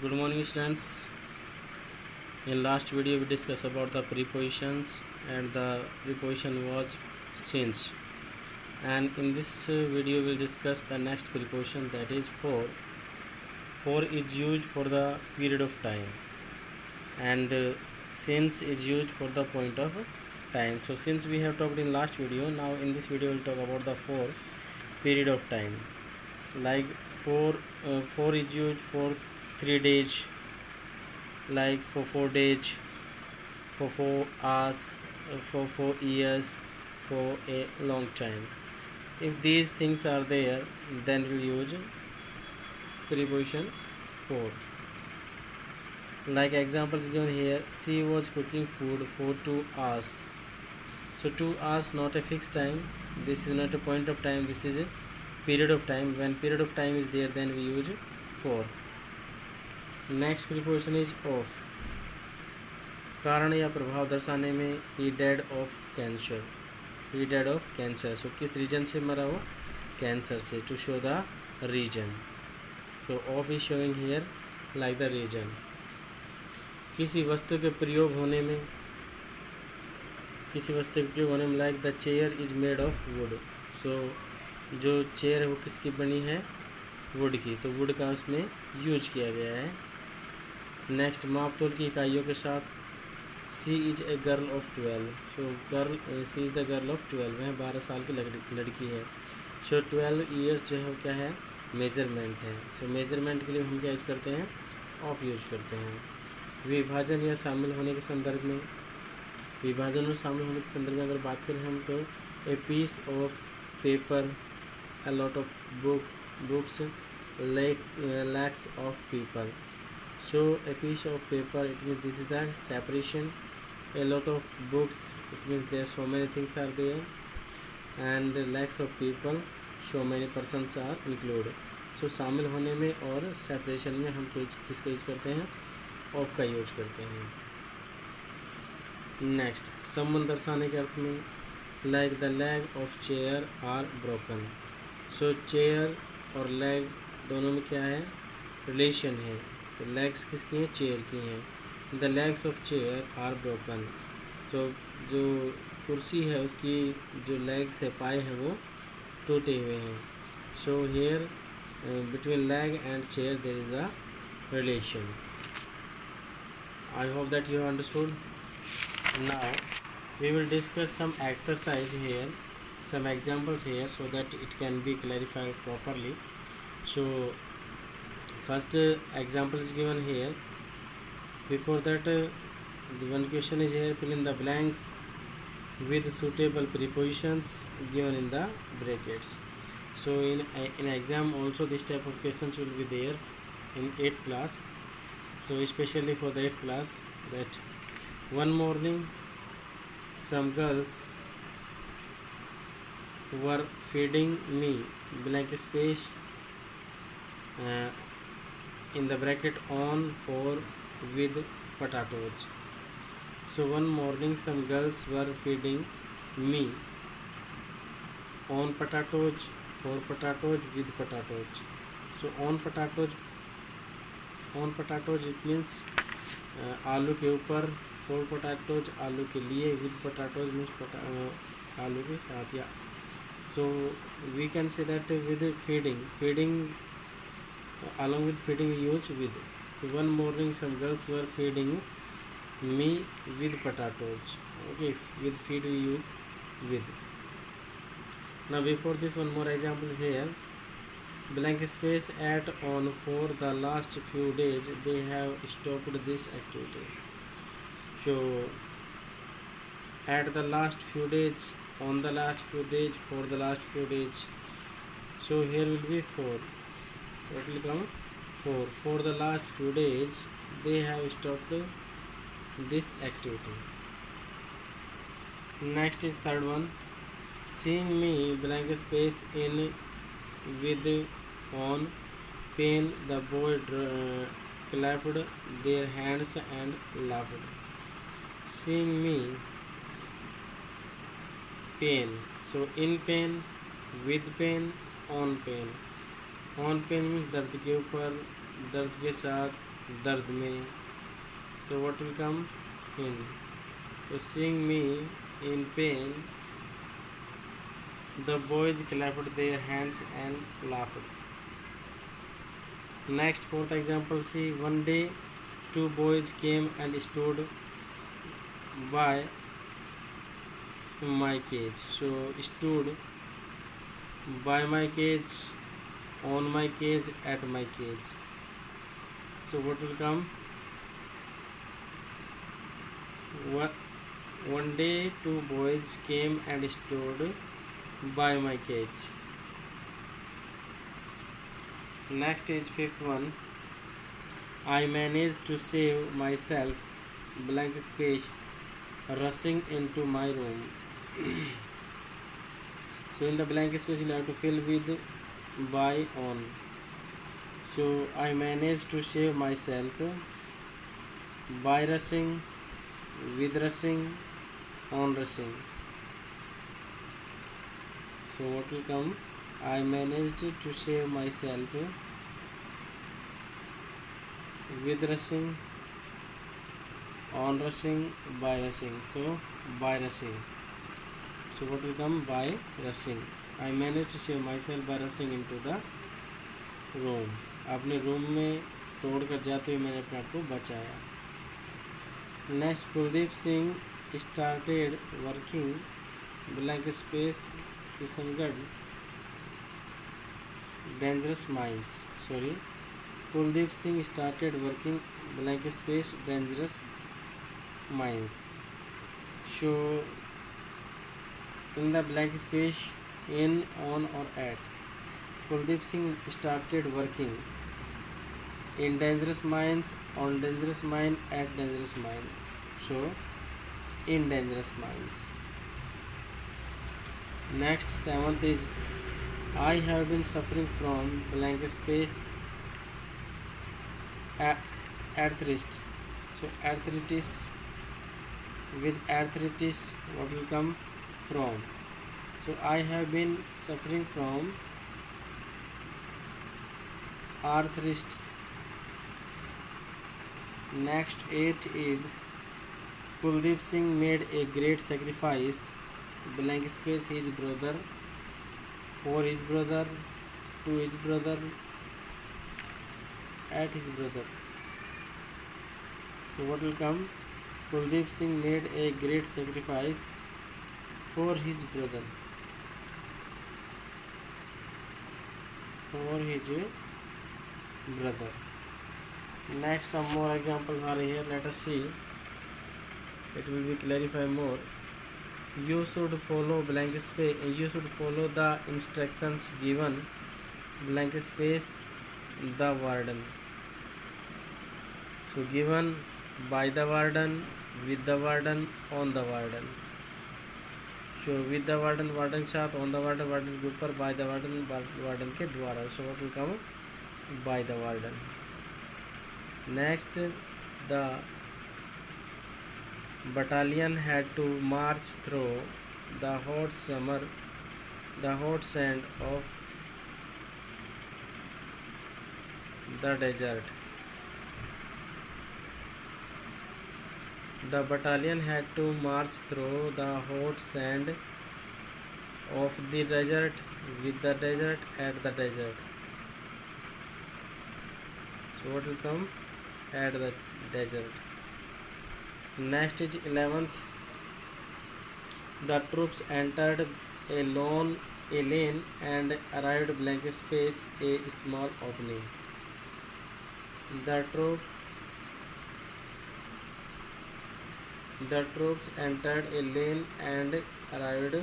Good morning students. In last video we discussed about the prepositions and the preposition was since, and in this video we'll discuss the next preposition, that is for. For is used for the period of time, and since is used for the point of time. So since we have talked in last video, now in this video we'll talk about the for period of time. Like for is used for 3 days, like for 4 days, for 4 hours, for 4 years, for a long time. If these things are there, then we'll use preposition for. Like examples given here, she was cooking food for 2 hours. So 2 hours not a fixed time, this is not a point of time, this is a period of time. When period of time is there, then we use for. Next preposition is of. कारण या प्रभाव दर्शाने में he died of cancer, he died of cancer. So किस reason से मरा हो? Cancer से. To show the reason. So of is showing here like the reason. किसी वस्तु के प्रयोग होने में, किसी वस्तु के प्रयोग होने में, like the chair is made of wood. So जो चेयर है वो किसकी बनी है? वुड की. तो वुड का उसमें यूज किया गया है. नेक्स्ट, माप तोल की इकाइयों के साथ. She is a girl of 12. So girl, she is the girl of 12. वह 12 साल की लड़की है. सो 12 ईयर्स जो है वो क्या है? मेजरमेंट है. सो मेजरमेंट के लिए हम क्या यूज करते हैं? ऑफ यूज करते हैं. विभाजन या शामिल होने के संदर्भ में, विभाजन और शामिल होने के संदर्भ में अगर बात करें हम, तो a piece of paper, a lot of books, lakhs of people. So a piece of paper, it means this is the separation. A lot of books, it means there so many things are there, and lakhs of people, so many persons are included. So शामिल होने में और separation में हम किसका use करते हैं? Of का यूज करते हैं. नेक्स्ट, संबंध दर्शाने के अर्थ में, like the leg of chair are broken. So chair और लेग दोनों में क्या है? रिलेशन है. तो लेग्स किसकी हैं? चेयर की हैं. The legs of chair are broken. तो जो कुर्सी है उसकी जो लेग्स है, पाए हैं, वो टूटे हुए हैं. So here between leg and chair there is a relation. I hope that you have understood. Now we will discuss some exercise here, some examples here, so that it can be clarified properly. So first example is given here. Before that, the one question is here, fill in the blanks with suitable prepositions given in the brackets. So in exam also this type of questions will be there in 8th class. So especially for the 8th class, that one morning some girls were feeding me blank space in the bracket on for with potatoes. So one morning some girls were feeding me on potatoes, for potatoes, with potatoes. So on potatoes it means आलू के ऊपर, four potatoes आलू के लिए, with potatoes means आलू के साथ. या so we can say that with feeding along with feeding we use with. So one morning some girls were feeding me with potatoes. Okay, with feed we use with. Now before this, one more example is here. Blank space at on for the last few days they have stopped this activity. So at the last few days, on the last few days, for the last few days. So here will be for. What will come? For the last few days they have stopped this activity. Next is third one. Seeing me blank space in with on pain, the boy clapped their hands and laughed. Seeing me, pain. So in pain, with pain, on pain. On pain means दर्द के ऊपर, दर्द के साथ, दर्द में, तो what will come? In. So seeing me in pain, the boys clapped their hands and laughed. Next, fourth example, see, one day two boys came and stood by my cage. So stood by my cage, on my cage, at my cage. So what will come? One day two boys came and stood by my cage. Next is fifth one. I managed to save myself, blank space, rushing into my room. So in the blank space you have to fill with by, on. So I managed to save myself by rushing, with rushing, on rushing. So what will come? I managed to save myself with rushing, on rushing, by rushing. So by rushing. So what will come? By rushing. I managed to save myself by rushing into the room. अपने room में तोड़ कर जाते हुए मैंने अपने आप को बचाया. Next, Kuldeep Singh started working, blank space, Kishangarh dangerous mines. Sorry, Kuldeep Singh started working, blank space, dangerous mines. Show in the blank space in, on or at. Kuldeep Singh started working in dangerous mines, on dangerous mine, at dangerous mine. So in dangerous mines. Next, seventh is, I have been suffering from blank space arthritis. So arthritis, with arthritis what will come? From. So I have been suffering from arthritis. Next, 8 is, Kuldeep Singh made a great sacrifice, blank space, his brother, for his brother, to his brother, at his brother. So what will come? Kuldeep Singh made a great sacrifice for his brother, for his brother. Next, some more examples are here. Let us see. It will be clarify more. You should follow blank space. You should follow the instructions given, blank space, the warden. So given by the warden, with the warden, on the warden. So with the warden, warden के साथ, on the warden, warden के ऊपर, by the warden, warden के द्वारा. So what will come? By the warden. Next, the battalion had to march through the hot sand of the desert. The battalion had to march through the hot sand of the desert, with the desert, at the desert. So what will come? At the desert. Next is 11th. The troops entered a lane and arrived blank space, a small opening. The troops entered a lane and arrived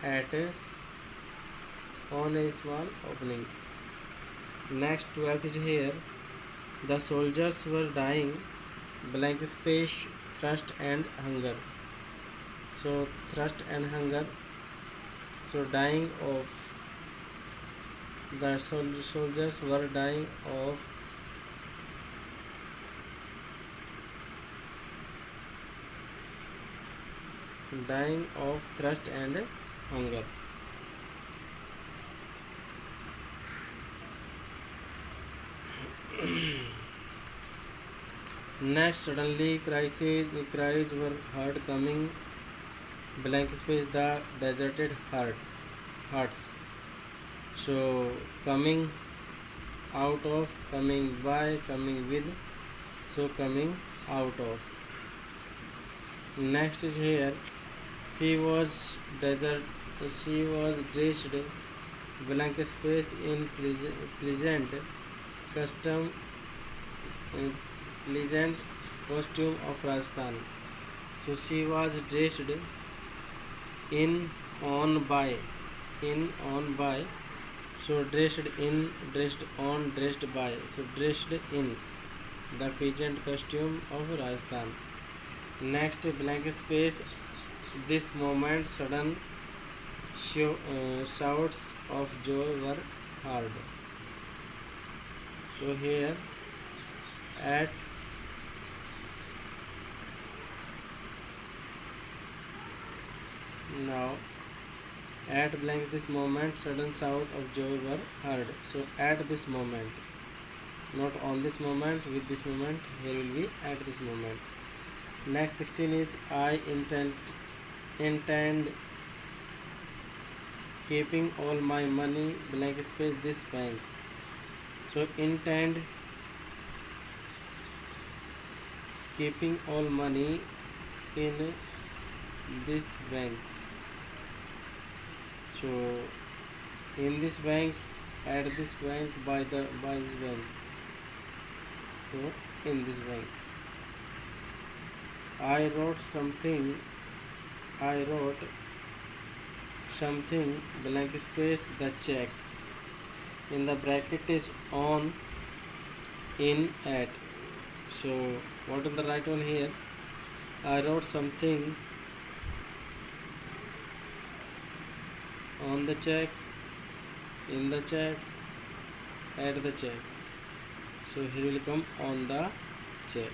at on a small opening. Next, 12th is here. The soldiers were dying, blank space, thirst and hunger. So thirst and hunger. So dying of, the soldiers were dying of thirst and hunger. Next, suddenly cries were heard coming blank space the deserted huts. So coming out of, coming by, coming with, so coming out of. Next is here, she was desert. She was dressed blank space in pleasant custom pleasant costume of Rajasthan. So she was dressed in on by. So dressed in, dressed on, dressed by. So dressed in the peasant costume of Rajasthan. Next blank space. This moment sudden shouts of joy were heard. So here at now at blank this moment sudden shout of joy were heard. So at this moment, not on this moment, with this moment, here will be at this moment. Next 16 is I intend keeping all my money blank space this bank. So intend keeping all money in this bank. So in this bank, at this bank, by this bank. So in this bank. I wrote something blank space the check. In the bracket is on, in, at. So what is the right one here? I wrote something on the check, in the check, at the check. So here will come on the check.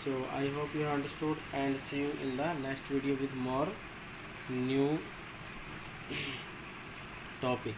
So I hope you have understood, and see you in the next video with more new topic.